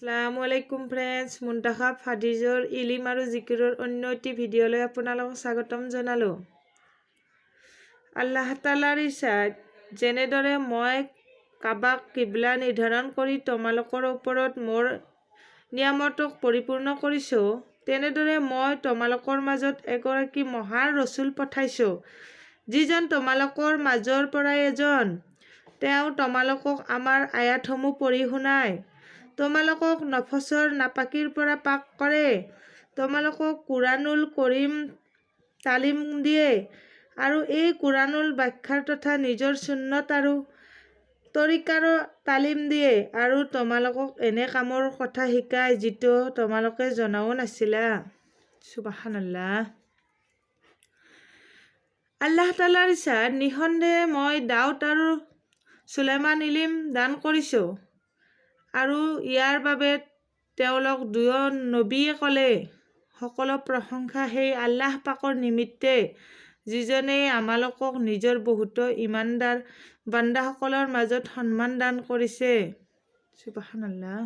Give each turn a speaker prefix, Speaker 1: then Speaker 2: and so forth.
Speaker 1: আসসালামু আলাইকুম ফ্ৰেণ্ডছ, মুন্তাখাব হাদিজৰ ইলিম আৰু জিকিৰৰ অন্য এটি ভিডিঅ'লৈ আপোনালোকক স্বাগতম জনালোঁ। আল্লাহ তাআলাৰ ইচ্ছাত যেনেদৰে মই কাবাক কিবলা নিৰ্ধাৰণ কৰি তোমালোকৰ ওপৰত মোৰ নিয়ামতক পৰিপূৰ্ণ কৰিছোঁ, তেনেদৰে মই তোমালোকৰ মাজত এগৰাকী মহান ৰচুল পঠাইছোঁ, যিজন তোমালোকৰ মাজৰ পৰাই এজন। তেওঁ তোমালোকক আমাৰ আয়াতসমূহ পঢ়ি শুনায়, তোমালোকক নফসৰ নাপাকিৰ পৰা পাক কৰে, তোমালোকক কুৰানুল কৰিম তালিম দিয়ে আৰু এই কুৰানুল ব্যাখ্যাৰ তথা নিজৰ সুন্নত আৰু তৰিকাৰো তালিম দিয়ে আৰু তোমালোকক এনে কামৰ কথা শিকায় যিটো তোমালোকে জনাও নাছিলা। সুবহানাল্লাহ। আল্লাহ তাআলাৰ ইচ্ছাত নিঃসন্দেহে মই দাউদ আৰু চুলাইমান ইলিম দান কৰিছোঁ আৰু ইয়াৰ বাবে তেওঁলোক দুয়ো নবীয়ে ক'লে, সকলো প্ৰশংসা সেই আল্লাহ পাকৰ নিমিত্তে, যিজনে আমালোকক নিজৰ বহুতো ইমানদাৰ বান্দাসকলৰ মাজত সন্মান দান কৰিছে। সুবহানাল্লাহ।